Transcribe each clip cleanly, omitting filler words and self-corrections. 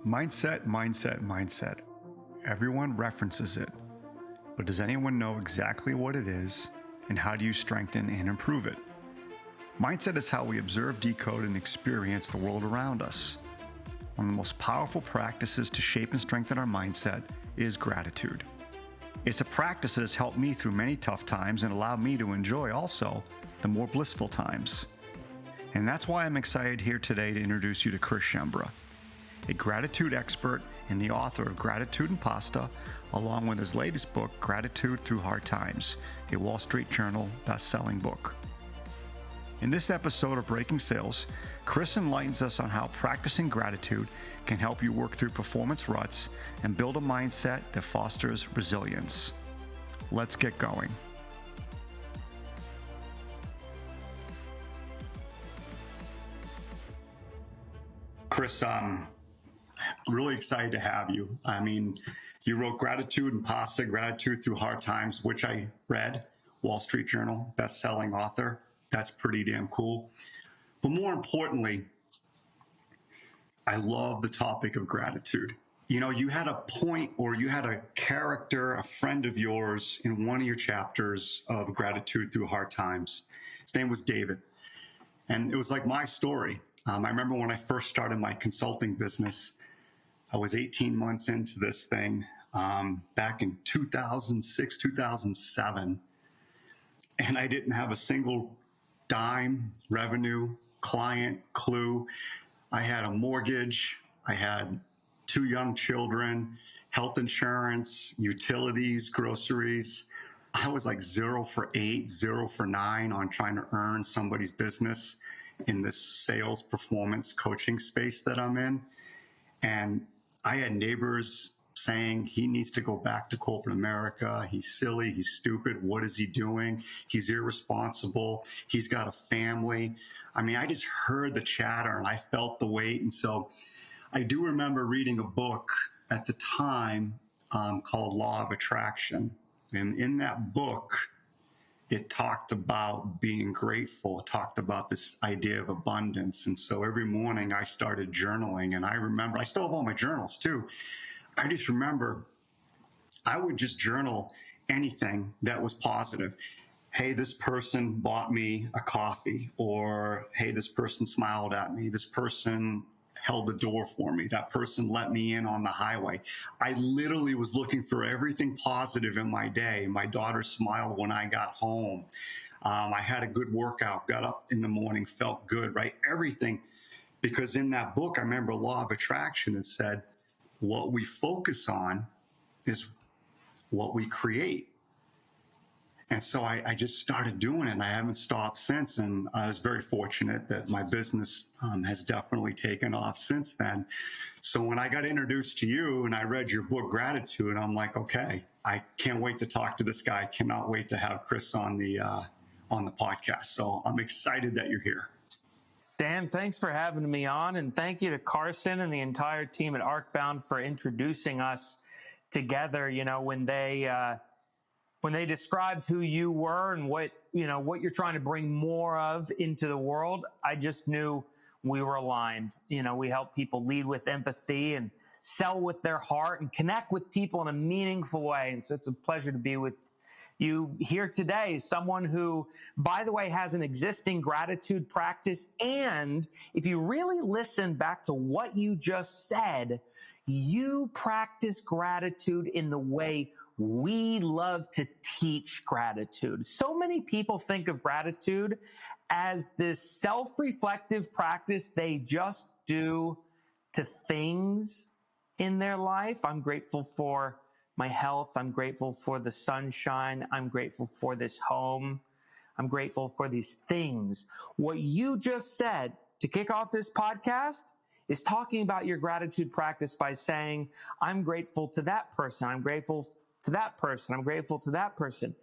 Mindset, mindset, mindset. Everyone references it, but does anyone know exactly what it is and how do you strengthen and improve it? Mindset is how we observe, decode, and experience the world around us. One of the most powerful practices to shape and strengthen our mindset is gratitude. It's a practice that has helped me through many tough times and allowed me to enjoy also the more blissful times. And that's why I'm excited here today to introduce you to Chris Schembra, a gratitude expert and the author of Gratitude and Pasta, along with his latest book, Gratitude Through Hard Times, a Wall Street Journal best-selling book. In this episode of Breaking Sales, Chris enlightens us on how practicing gratitude can help you work through performance ruts and build a mindset that fosters resilience. Let's get going. Chris, really excited to have you. I mean, you wrote Gratitude and Pasta, Gratitude Through Hard Times, which I read, Wall Street Journal, best-selling author. That's pretty damn cool. But more importantly, I love the topic of gratitude. You know, you had a point or you had a character, a friend of yours in one of your chapters of Gratitude Through Hard Times. His name was David. And it was like my story. I remember when I first started my consulting business, I was 18 months into this thing back in 2006, 2007. And I didn't have a single dime, revenue, client, clue. I had a mortgage. I had 2 young children, health insurance, utilities, groceries. I was like 0 for 8, 0 for 9 on trying to earn somebody's business in this sales performance coaching space that I'm in. And I had neighbors saying he needs to go back to corporate America. He's silly. He's stupid. What is he doing? He's irresponsible. He's got a family. I mean, I just heard the chatter and I felt the weight. And so I do remember reading a book at the time called Law of Attraction. And in that book, it talked about being grateful. It talked about this idea of abundance. And so every morning I started journaling. And I remember, I still have all my journals too. I just remember I would just journal anything that was positive. Hey, this person bought me a coffee, or hey, this person smiled at me. This person held the door for me. That person let me in on the highway. I literally was looking for everything positive in my day. My daughter smiled when I got home. I had a good workout, got up in the morning, felt good, right? Everything. Because in that book, I remember Law of Attraction, it said, what we focus on is what we create. And so I just started doing it, and I haven't stopped since. And I was very fortunate that my business has definitely taken off since then. So when I got introduced to you and I read your book, Gratitude, I'm like, okay, I can't wait to talk to this guy. I cannot wait to have Chris on the podcast. So I'm excited that you're here. Dan, thanks for having me on, and thank you to Carson and the entire team at Arcbound for introducing us together. You know, when they described who you were and what you're trying to bring more of into the world, I just knew we were aligned. You know, we help people lead with empathy and sell with their heart and connect with people in a meaningful way. And so it's a pleasure to be with you here today, someone who, by the way, has an existing gratitude practice. And if you really listen back to what you just said, you practice gratitude in the way we love to teach gratitude. So many people think of gratitude as this self-reflective practice they just do to things in their life. I'm grateful for my health. I'm grateful for the sunshine. I'm grateful for this home. I'm grateful for these things. What you just said to kick off this podcast is talking about your gratitude practice by saying, I'm grateful to that person. I'm grateful to that person. I'm grateful to that person.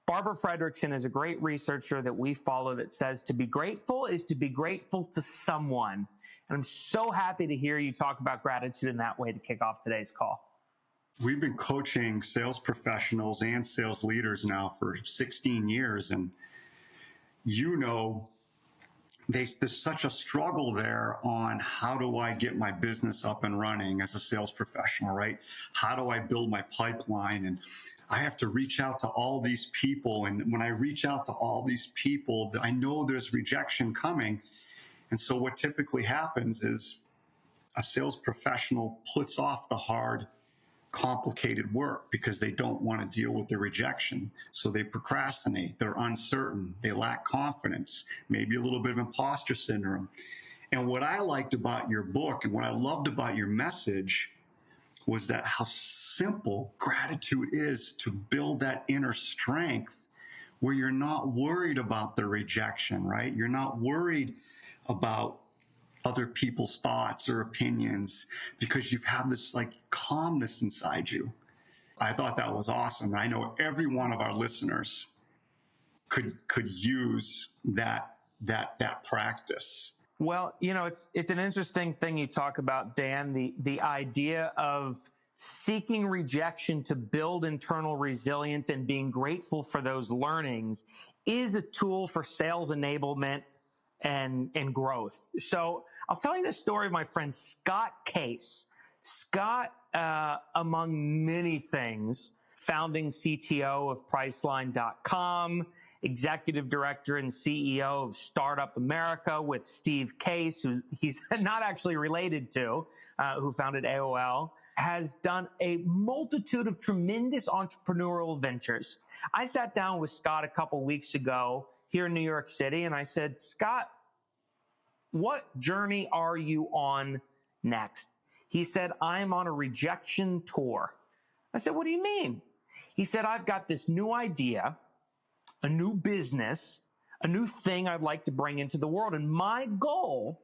Barbara Fredrickson is a great researcher that we follow that says to be grateful is to be grateful to someone. And I'm so happy to hear you talk about gratitude in that way to kick off today's call. We've been coaching sales professionals and sales leaders now for 16 years. And you know there's such a struggle there on how do I get my business up and running as a sales professional, right? How do I build my pipeline? And I have to reach out to all these people. And when I reach out to all these people, I know there's rejection coming. And so what typically happens is a sales professional puts off the hard, complicated work because they don't want to deal with the rejection. So they procrastinate, they're uncertain, they lack confidence, maybe a little bit of imposter syndrome. And what I liked about your book and what I loved about your message was that how simple gratitude is to build that inner strength where you're not worried about the rejection, right? You're not worried about other people's thoughts or opinions because you've had this like calmness inside you. I thought that was awesome. And I know every one of our listeners could use that practice. Well, it's an interesting thing you talk about, Dan, the idea of seeking rejection to build internal resilience and being grateful for those learnings is a tool for sales enablement and growth. So I'll tell you the story of my friend Scott Case. Scott, among many things, founding CTO of Priceline.com, executive director and CEO of Startup America with Steve Case, who he's not actually related to, who founded AOL, has done a multitude of tremendous entrepreneurial ventures. I sat down with Scott a couple weeks ago here in New York City, and I said, Scott, what journey are you on next? He said, I'm on a rejection tour. I said, what do you mean? He said, I've got this new idea, a new business, a new thing I'd like to bring into the world. And my goal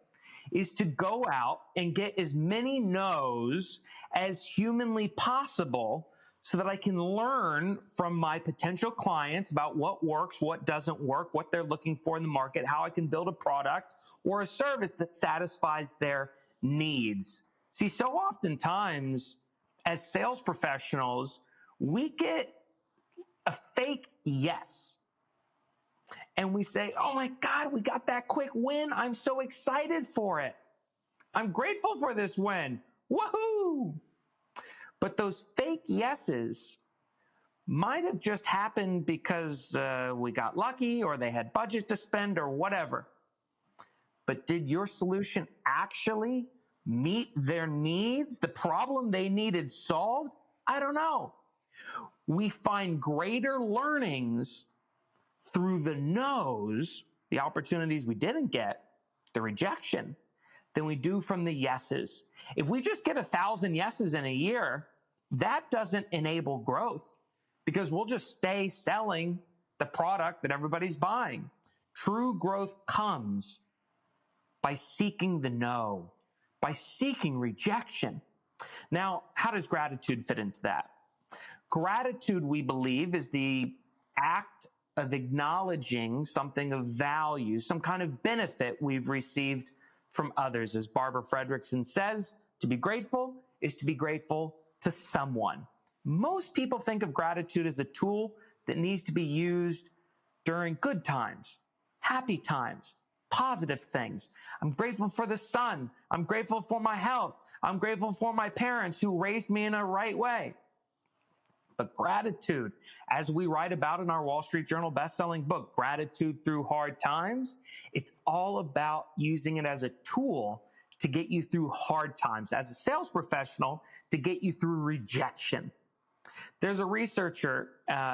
is to go out and get as many no's as humanly possible so that I can learn from my potential clients about what works, what doesn't work, what they're looking for in the market, how I can build a product or a service that satisfies their needs. See, so oftentimes as sales professionals, we get a fake yes. And we say, oh my God, we got that quick win. I'm so excited for it. I'm grateful for this win. Woohoo! But those fake yeses might have just happened because we got lucky or they had budget to spend or whatever. But did your solution actually meet their needs, the problem they needed solved? I don't know. We find greater learnings through the no's, the opportunities we didn't get, the rejection, than we do from the yeses. If we just get 1,000 yeses in a year, that doesn't enable growth because we'll just stay selling the product that everybody's buying. True growth comes by seeking the no, by seeking rejection. Now, how does gratitude fit into that? Gratitude, we believe, is the act of acknowledging something of value, some kind of benefit we've received from others. As Barbara Fredrickson says, to be grateful is to be grateful to someone. Most people think of gratitude as a tool that needs to be used during good times, happy times, positive things. I'm grateful for the sun. I'm grateful for my health. I'm grateful for my parents who raised me in a right way. But gratitude, as we write about in our Wall Street Journal best-selling book, Gratitude Through Hard Times, it's all about using it as a tool to get you through hard times, as a sales professional, to get you through rejection. There's a researcher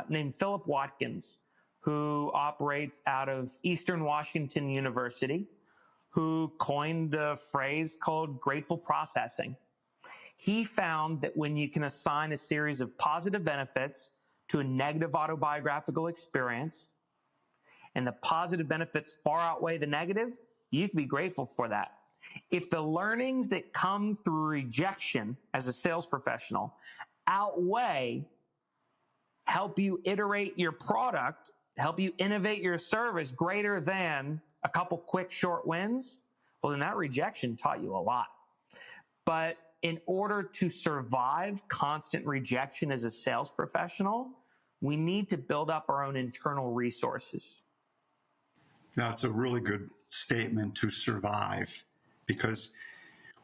named Philip Watkins who operates out of Eastern Washington University, who coined a phrase called grateful processing. He found that when you can assign a series of positive benefits to a negative autobiographical experience, and the positive benefits far outweigh the negative, you can be grateful for that. If the learnings that come through rejection as a sales professional outweigh, help you iterate your product, help you innovate your service greater than a couple quick short wins, well, then that rejection taught you a lot. But in order to survive constant rejection as a sales professional, we need to build up our own internal resources. That's a really good statement, to survive, because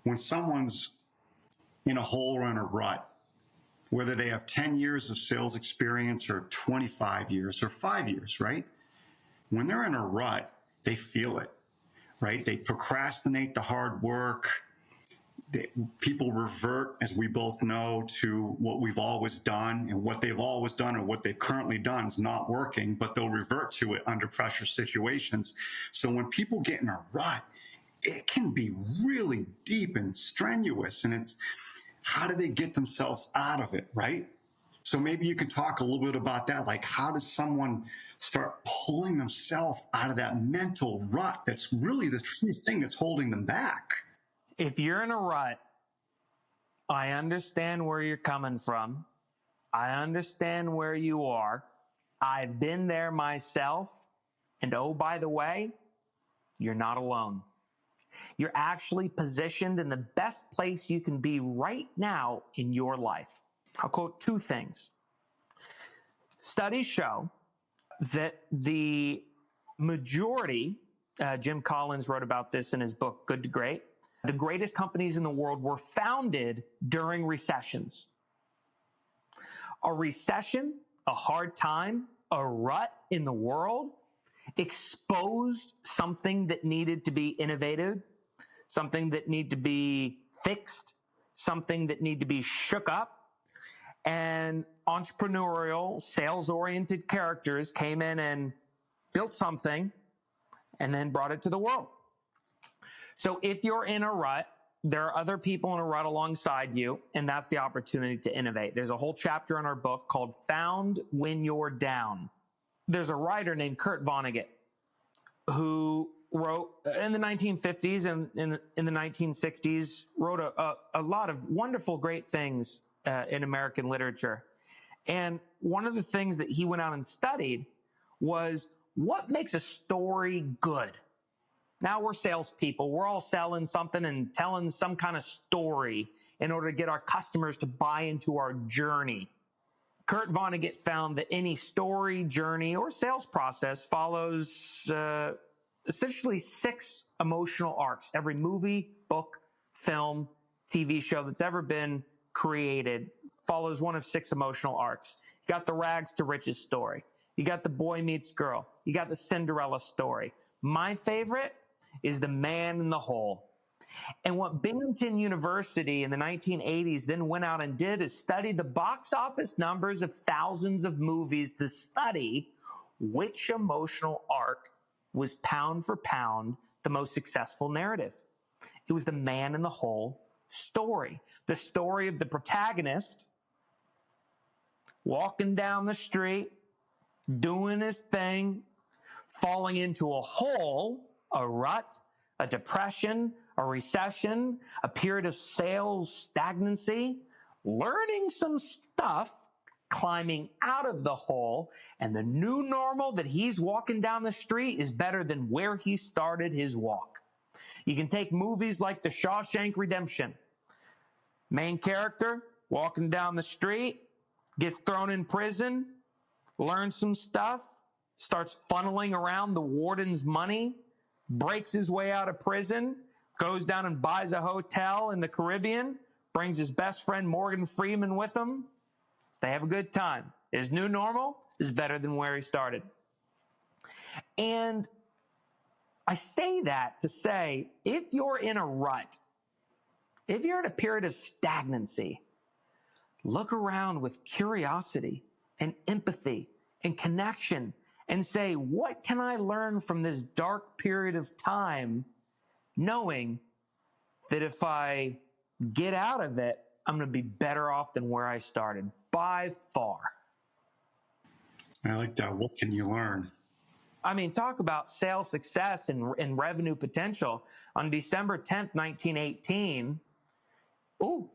when someone's in a hole or in a rut, whether they have 10 years of sales experience or 25 years or 5 years, right? When they're in a rut, they feel it, right? They procrastinate the hard work. People revert, as we both know, to what we've always done, and what they've always done or what they've currently done is not working, but they'll revert to it under pressure situations. So when people get in a rut, it can be really deep and strenuous, and it's how do they get themselves out of it, right? So maybe you could talk a little bit about that. Like, how does someone start pulling themselves out of that mental rut that's really the true thing that's holding them back? If you're in a rut, I understand where you're coming from. I understand where you are. I've been there myself. And oh, by the way, you're not alone. You're actually positioned in the best place you can be right now in your life. I'll quote two things. Studies show that the majority, Jim Collins wrote about this in his book, Good to Great, the greatest companies in the world were founded during recessions. A recession, a hard time, a rut in the world exposed something that needed to be innovated, something that needed to be fixed, something that needed to be shook up. And entrepreneurial, sales-oriented characters came in and built something and then brought it to the world. So if you're in a rut, there are other people in a rut alongside you, and that's the opportunity to innovate. There's a whole chapter in our book called Found When You're Down. There's a writer named Kurt Vonnegut who wrote in the 1950s and in the 1960s, wrote a lot of wonderful, great things in American literature. And one of the things that he went out and studied was what makes a story good. Now we're salespeople. We're all selling something and telling some kind of story in order to get our customers to buy into our journey. Kurt Vonnegut found that any story, journey, or sales process follows essentially 6 emotional arcs. Every movie, book, film, TV show that's ever been created follows one of 6 emotional arcs. You got the rags to riches story. You got the boy meets girl. You got the Cinderella story. My favorite is the man in the hole. And what Binghamton University in the 1980s then went out and did is study the box office numbers of thousands of movies to study which emotional arc was pound for pound the most successful narrative. It was the man in the hole story. The story of the protagonist walking down the street, doing his thing, falling into a hole, a rut, a depression, a recession, a period of sales stagnancy, learning some stuff, climbing out of the hole, and the new normal that he's walking down the street is better than where he started his walk. You can take movies like The Shawshank Redemption. Main character walking down the street, gets thrown in prison, learns some stuff, starts funneling around the warden's money, breaks his way out of prison, goes down and buys a hotel in the Caribbean, brings his best friend Morgan Freeman with him. They have a good time. His new normal is better than where he started. And I say that to say, if you're in a rut, if you're in a period of stagnancy, look around with curiosity and empathy and connection and say, what can I learn from this dark period of time, knowing that if I get out of it, I'm going to be better off than where I started, by far. I like that. What can you learn? I mean, talk about sales success and revenue potential. On December 10th, 1918,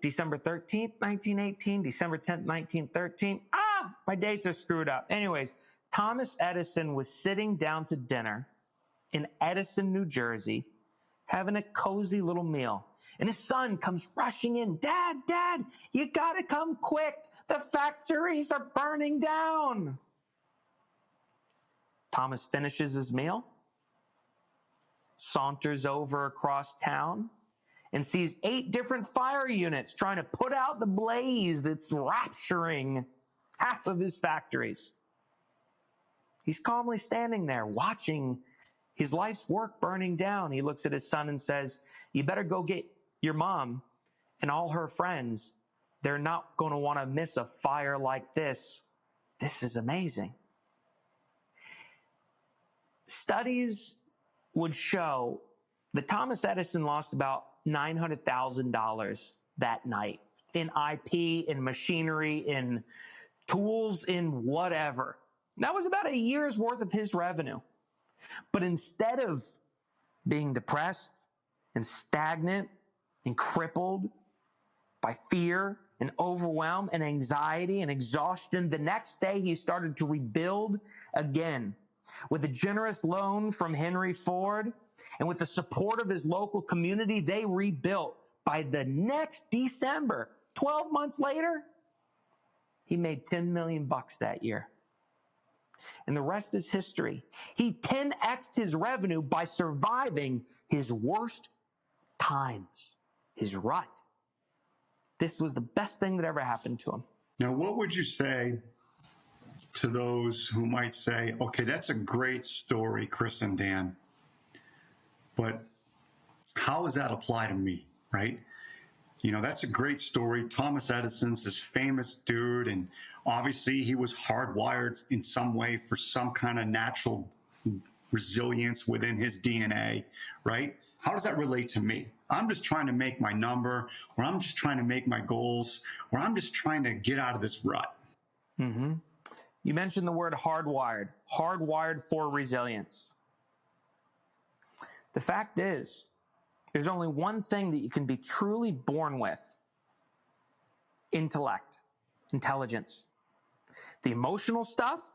December 13th, 1918, December 10th, 1913. My dates are screwed up. Anyways, Thomas Edison was sitting down to dinner in Edison, New Jersey, having a cozy little meal. And his son comes rushing in. Dad, you gotta come quick. The factories are burning down. Thomas finishes his meal, saunters over across town and sees 8 different fire units trying to put out the blaze that's rapturing half of his factories. He's calmly standing there watching his life's work burning down. He looks at his son and says, "You better go get your mom and all her friends. They're not going to want to miss a fire like this. This is amazing." Studies would show that Thomas Edison lost about $900,000 that night in IP, in machinery, in tools, in whatever. That was about a year's worth of his revenue. But instead of being depressed and stagnant and crippled by fear and overwhelm and anxiety and exhaustion, the next day he started to rebuild again. With a generous loan from Henry Ford and with the support of his local community, they rebuilt. By the next December, 12 months later, he made $10 million that year. And the rest is history. He 10x'd his revenue by surviving his worst times, his rut. This was the best thing that ever happened to him. Now, what would you say to those who might say, okay, that's a great story, Chris and Dan, but how does that apply to me, right? You know, that's a great story. Thomas Edison's this famous dude, and obviously he was hardwired in some way for some kind of natural resilience within his DNA, right? How does that relate to me? I'm just trying to make my number, or I'm just trying to make my goals, or I'm just trying to get out of this rut. Mm-hmm. You mentioned the word hardwired for resilience. The fact is, there's only one thing that you can be truly born with: intellect, intelligence. The emotional stuff,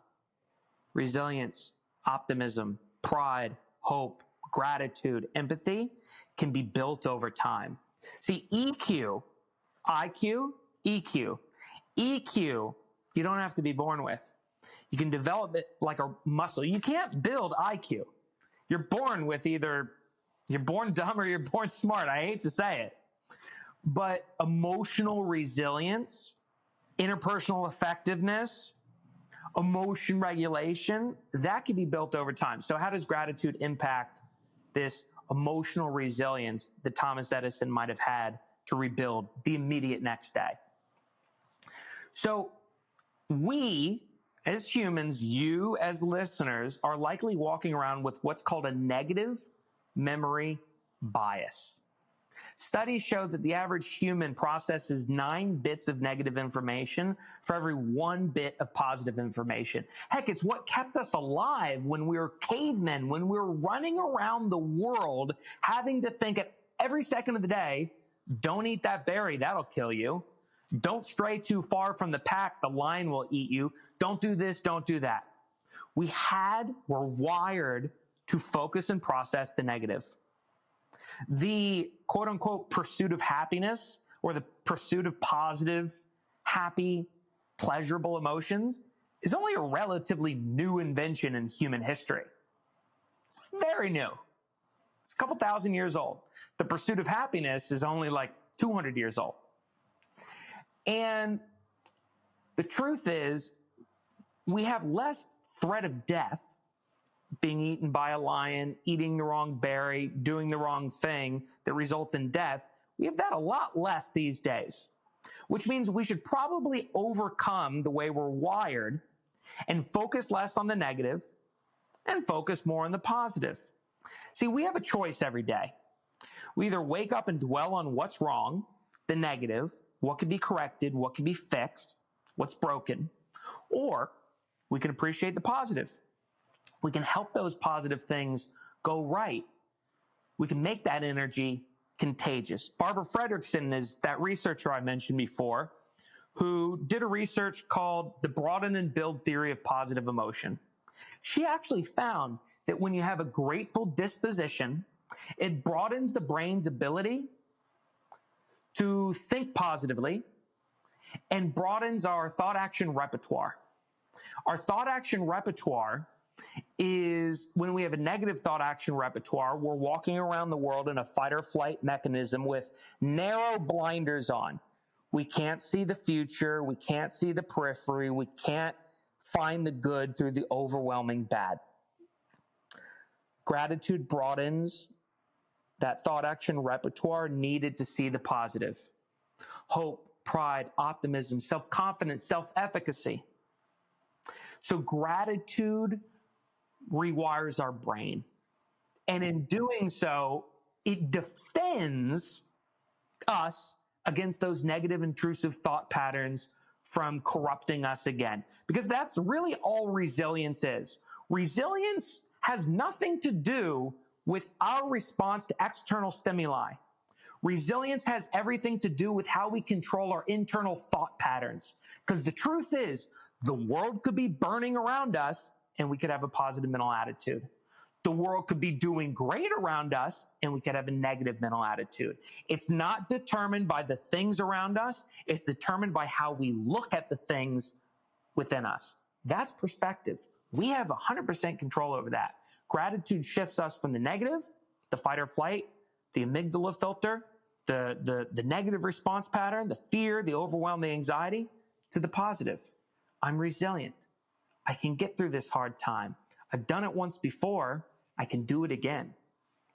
resilience, optimism, pride, hope, gratitude, empathy, can be built over time. See, IQ, EQ, you don't have to be born with. You can develop it like a muscle. You can't build IQ. You're born with either, you're born dumb or you're born smart. I hate to say it. But emotional resilience, interpersonal effectiveness, emotion regulation, that can be built over time. So how does gratitude impact this emotional resilience that Thomas Edison might have had to rebuild the immediate next day? So we, as humans, you as listeners, are likely walking around with what's called a negative memory bias. Studies show that the average human processes 9 bits of negative information for every 1 bit of positive information. Heck, it's what kept us alive when we were cavemen, when we were running around the world having to think at every second of the day, don't eat that berry, that'll kill you. Don't stray too far from the pack, the lion will eat you. Don't do this, don't do that. We were wired to focus and process the negative. The quote unquote pursuit of happiness, or the pursuit of positive, happy, pleasurable emotions, is only a relatively new invention in human history. It's very new. It's a couple thousand years old. The pursuit of happiness is only like 200 years old. And the truth is, we have less threat of death, being eaten by a lion, eating the wrong berry, doing the wrong thing that results in death. We have that a lot less these days, which means we should probably overcome the way we're wired and focus less on the negative and focus more on the positive. See, we have a choice every day. We either wake up and dwell on what's wrong, the negative, what can be corrected, what can be fixed, what's broken, or we can appreciate the positive. We can help those positive things go right. We can make that energy contagious. Barbara Fredrickson is that researcher I mentioned before, who did a research called the broaden and build theory of positive emotion. She actually found that when you have a grateful disposition, it broadens the brain's ability to think positively and broadens our thought-action repertoire. Our thought-action repertoire is when we have a negative thought action repertoire, we're walking around the world in a fight or flight mechanism with narrow blinders on. We can't see the future. We can't see the periphery. We can't find the good through the overwhelming bad. Gratitude broadens that thought action repertoire needed to see the positive. Hope, pride, optimism, self-confidence, self-efficacy. So gratitude rewires our brain. And in doing so, it defends us against those negative, intrusive thought patterns from corrupting us again. Because that's really all resilience is. Resilience has nothing to do with our response to external stimuli. Resilience has everything to do with how we control our internal thought patterns. Because the truth is, the world could be burning around us and we could have a positive mental attitude. The world could be doing great around us and we could have a negative mental attitude. It's not determined by the things around us. It's determined by how we look at the things within us. That's perspective. We have 100% control over that. Gratitude shifts us from the negative, the fight or flight, the amygdala filter, the negative response pattern, the fear, the overwhelm, the anxiety, to the positive. I'm resilient. I can get through this hard time. I've done it once before. I can do it again.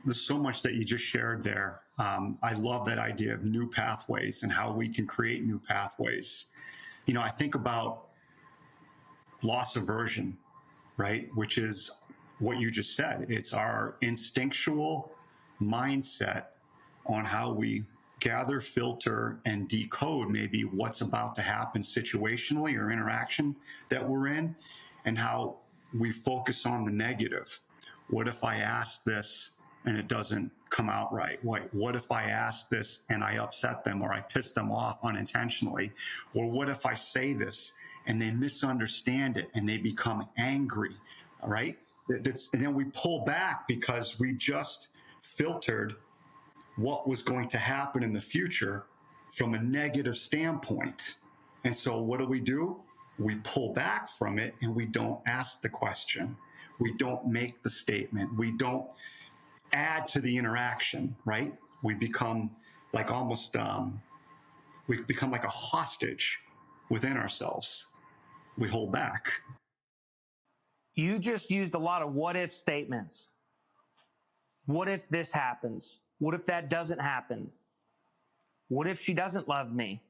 There's so much that you just shared there. I love that idea of new pathways and how we can create new pathways. You know, I think about loss aversion, right? Which is what you just said. It's our instinctual mindset on how we gather, filter, and decode maybe what's about to happen situationally or interaction that we're in, and how we focus on the negative. What if I ask this and it doesn't come out right? What if I ask this and I upset them or I piss them off unintentionally? Or what if I say this and they misunderstand it and they become angry, all right? And then we pull back because we just filtered what was going to happen in the future from a negative standpoint. And so what do? We pull back from it and we don't ask the question. We don't make the statement. We don't add to the interaction, right? We become like almost, we become like a hostage within ourselves. We hold back. You just used a lot of what if statements. What if this happens? What if that doesn't happen? What if she doesn't love me?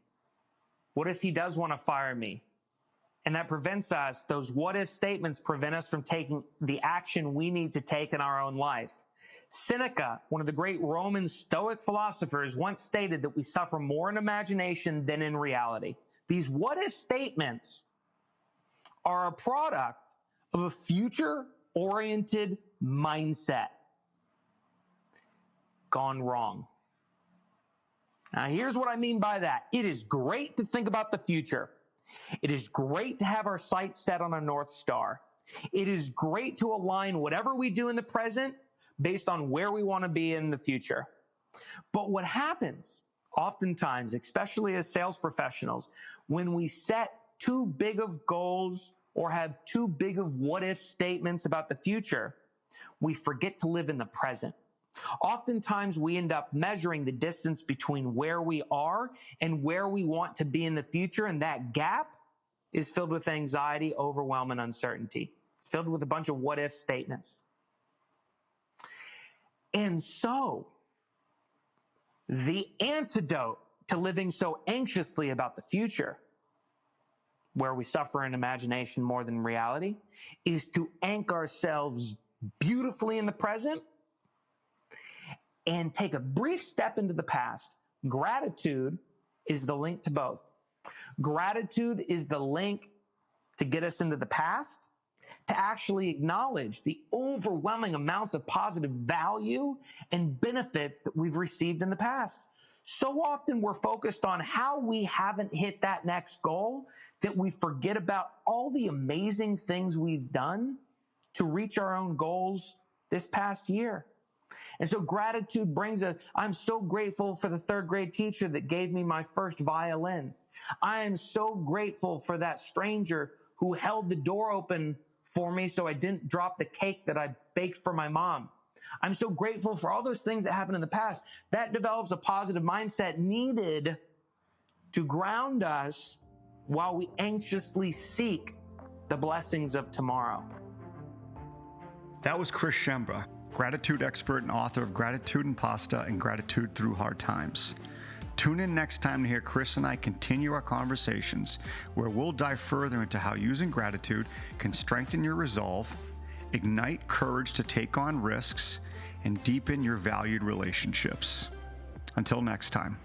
What if he does want to fire me? And that prevents us, those what if statements prevent us from taking the action we need to take in our own life. Seneca, one of the great Roman Stoic philosophers, once stated that we suffer more in imagination than in reality. These what if statements are a product of a future-oriented mindset gone wrong. Now, here's what I mean by that. It is great to think about the future. It is great to have our sights set on a North Star. It is great to align whatever we do in the present based on where we want to be in the future. But what happens oftentimes, especially as sales professionals, when we set too big of goals or have too big of what-if statements about the future, we forget to live in the present. Oftentimes, we end up measuring the distance between where we are and where we want to be in the future, and that gap is filled with anxiety, overwhelm, and uncertainty. It's filled with a bunch of what-if statements. And so, the antidote to living so anxiously about the future, where we suffer in imagination more than reality, is to anchor ourselves beautifully in the present and take a brief step into the past. Gratitude is the link to both. Gratitude is the link to get us into the past, to actually acknowledge the overwhelming amounts of positive value and benefits that we've received in the past. So often we're focused on how we haven't hit that next goal that we forget about all the amazing things we've done to reach our own goals this past year. And so gratitude brings I'm so grateful for the third grade teacher that gave me my first violin. I am so grateful for that stranger who held the door open for me so I didn't drop the cake that I baked for my mom. I'm so grateful for all those things that happened in the past. That develops a positive mindset needed to ground us while we anxiously seek the blessings of tomorrow. That was Chris Schembra, gratitude expert and author of Gratitude and Pasta and Gratitude Through Hard Times. Tune in next time to hear Chris and I continue our conversations where we'll dive further into how using gratitude can strengthen your resolve, ignite courage to take on risks, and deepen your valued relationships. Until next time.